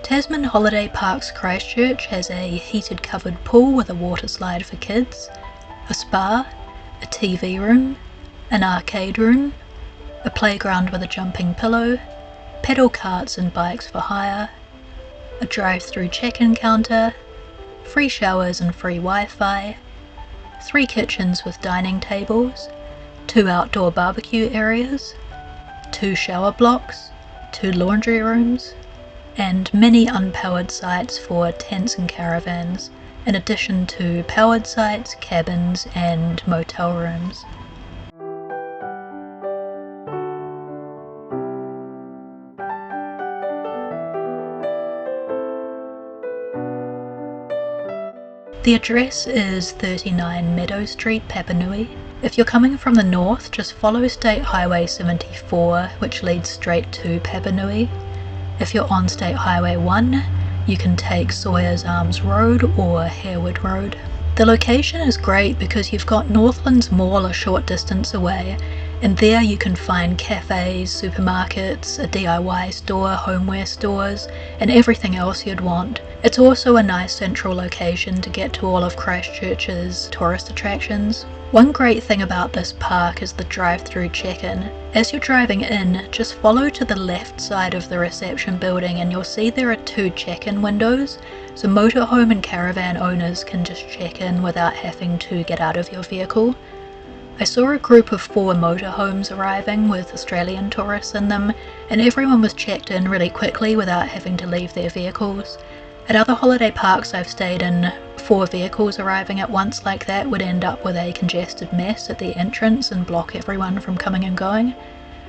Tasman Holiday Parks Christchurch has a heated covered pool with a water slide for kids, a spa, a TV room, an arcade room, a playground with a jumping pillow, pedal carts and bikes for hire, a drive-through check-in counter, free showers and free Wi-Fi, 3 kitchens with dining tables, 2 outdoor barbecue areas, 2 shower blocks, 2 laundry rooms, and many unpowered sites for tents and caravans, in addition to powered sites, cabins and motel rooms. The address is 39 Meadow Street, Papanui. If you're coming from the north, just follow State Highway 74, which leads straight to Papanui. If you're on State Highway 1, you can take Sawyers Arms Road or Harewood Road. The location is great because you've got Northlands Mall a short distance away, and there you can find cafes, supermarkets, a DIY store, homeware stores, and everything else you'd want. It's also a nice central location to get to all of Christchurch's tourist attractions. One great thing about this park is the drive-through check-in. As you're driving in, just follow to the left side of the reception building and you'll see there are 2 check-in windows, so motorhome and caravan owners can just check in without having to get out of your vehicle. I saw a group of 4 motorhomes arriving with Australian tourists in them, and everyone was checked in really quickly without having to leave their vehicles. At other holiday parks I've stayed in, 4 vehicles arriving at once like that would end up with a congested mess at the entrance and block everyone from coming and going.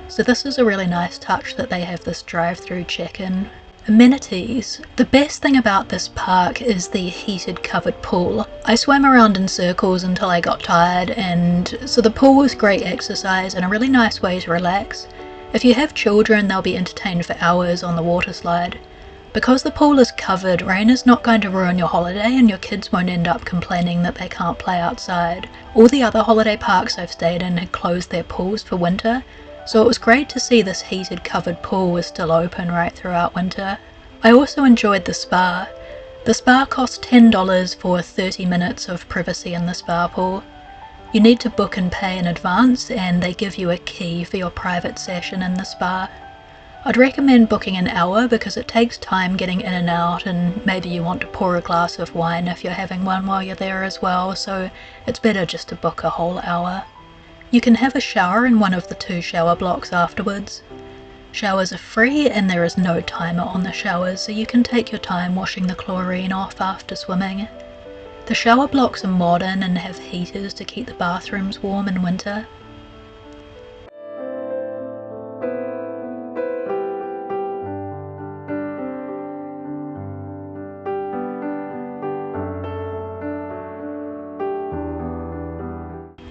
So this is a really nice touch that they have this drive-through check-in. Amenities. The best thing about this park is the heated covered pool. I swam around in circles until I got tired, and so the pool was great exercise and a really nice way to relax. If you have children, they'll be entertained for hours on the water slide. Because the pool is covered, rain is not going to ruin your holiday and your kids won't end up complaining that they can't play outside. All the other holiday parks I've stayed in had closed their pools for winter, so it was great to see this heated covered pool was still open right throughout winter. I also enjoyed the spa. The spa costs $10 for 30 minutes of privacy in the spa pool. You need to book and pay in advance, and they give you a key for your private session in the spa. I'd recommend booking an hour because it takes time getting in and out, and maybe you want to pour a glass of wine if you're having one while you're there as well, so it's better just to book a whole hour. You can have a shower in one of the 2 shower blocks afterwards. Showers are free and there is no timer on the showers, so you can take your time washing the chlorine off after swimming. The shower blocks are modern and have heaters to keep the bathrooms warm in winter.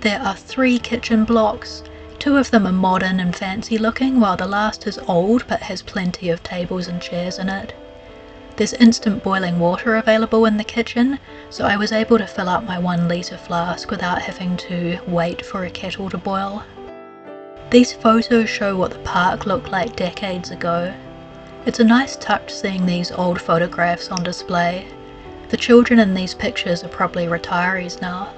There are 3 kitchen blocks. 2 of them are modern and fancy looking, while the last is old but has plenty of tables and chairs in it. There's instant boiling water available in the kitchen, so I was able to fill up my 1-litre flask without having to wait for a kettle to boil. These photos show what the park looked like decades ago. It's a nice touch seeing these old photographs on display. The children in these pictures are probably retirees now.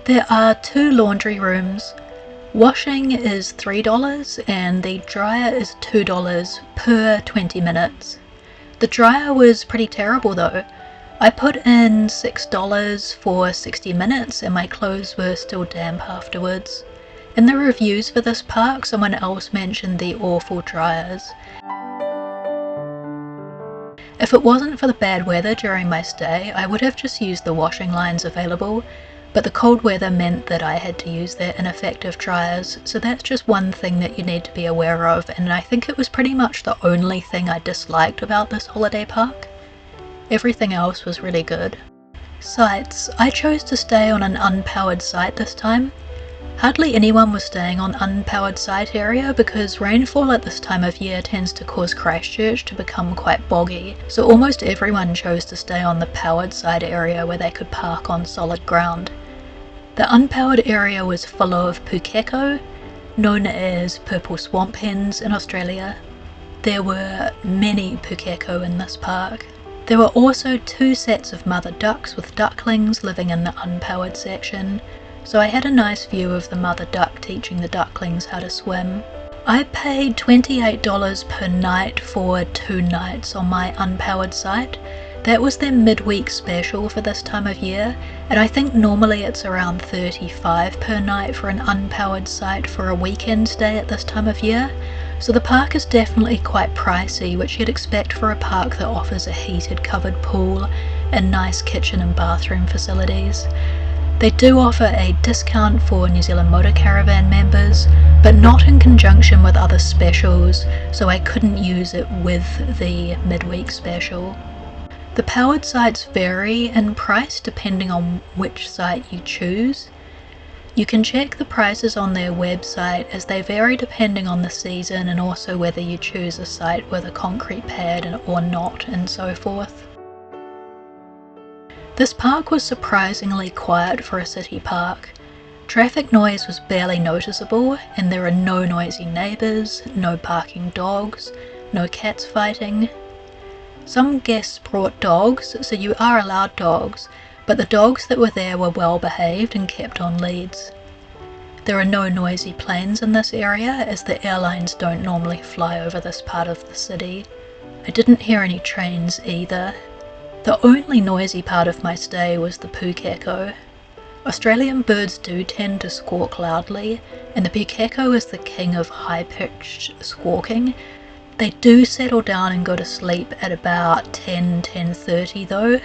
There are 2 laundry rooms. Washing is $3 and the dryer is $2 per 20 minutes. The dryer was pretty terrible though. I put in $6 for 60 minutes and my clothes were still damp afterwards. In the reviews for this park, someone else mentioned the awful dryers. If it wasn't for the bad weather during my stay, I would have just used the washing lines available. but the cold weather meant that I had to use their ineffective dryers, so that's just one thing that you need to be aware of, and I think it was pretty much the only thing I disliked about this holiday park. Everything else was really good. Sites. I chose to stay on an unpowered site this time. Hardly anyone was staying on unpowered site area because rainfall at this time of year tends to cause Christchurch to become quite boggy, so almost everyone chose to stay on the powered site area where they could park on solid ground. The unpowered area was full of pūkeko, known as purple swamp hens in Australia. There were many pūkeko in this park. There were also 2 sets of mother ducks with ducklings living in the unpowered section, so I had a nice view of the mother duck teaching the ducklings how to swim. I paid $28 per night for 2 nights on my unpowered site. That was their midweek special for this time of year, and I think normally it's around $35 per night for an unpowered site for a weekend stay at this time of year, so the park is definitely quite pricey, which you'd expect for a park that offers a heated covered pool and nice kitchen and bathroom facilities. They do offer a discount for New Zealand Motor Caravan members, but not in conjunction with other specials, so I couldn't use it with the midweek special. The powered sites vary in price depending on which site you choose. You can check the prices on their website as they vary depending on the season and also whether you choose a site with a concrete pad or not and so forth. This park was surprisingly quiet for a city park. Traffic noise was barely noticeable and there are no noisy neighbours, no barking dogs, no cats fighting. Some guests brought dogs, so you are allowed dogs, but the dogs that were there were well behaved and kept on leads. There are no noisy planes in this area as the airlines don't normally fly over this part of the city. I didn't hear any trains either. The only noisy part of my stay was the pūkeko. Australian birds do tend to squawk loudly, and the pūkeko is the king of high-pitched squawking. They do settle down and go to sleep at about 10:30 though,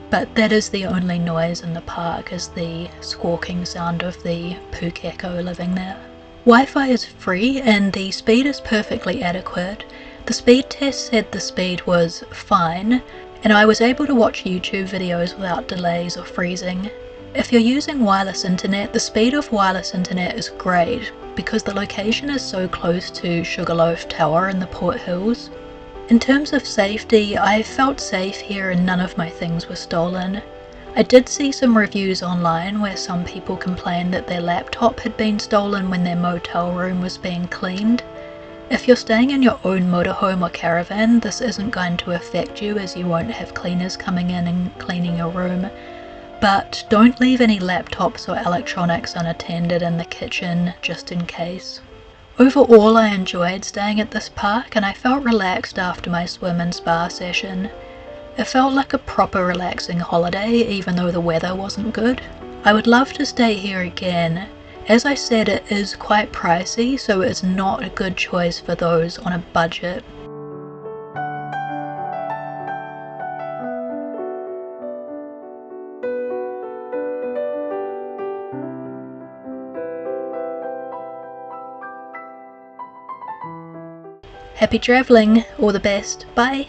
but that is the only noise in the park, is the squawking sound of the pūkeko living there. Wi-Fi is free and the speed is perfectly adequate. The speed test said the speed was fine, and I was able to watch YouTube videos without delays or freezing. If you're using wireless internet, the speed of wireless internet is great because the location is so close to Sugarloaf Tower in the Port Hills. In terms of safety, I felt safe here and none of my things were stolen. I did see some reviews online where some people complained that their laptop had been stolen when their motel room was being cleaned. If you're staying in your own motorhome or caravan, this isn't going to affect you as you won't have cleaners coming in and cleaning your room. But don't leave any laptops or electronics unattended in the kitchen, just in case. Overall, I enjoyed staying at this park and I felt relaxed after my swim and spa session. It felt like a proper relaxing holiday even though the weather wasn't good. I would love to stay here again. As I said, it is quite pricey, so it's not a good choice for those on a budget. Happy travelling, all the best, bye!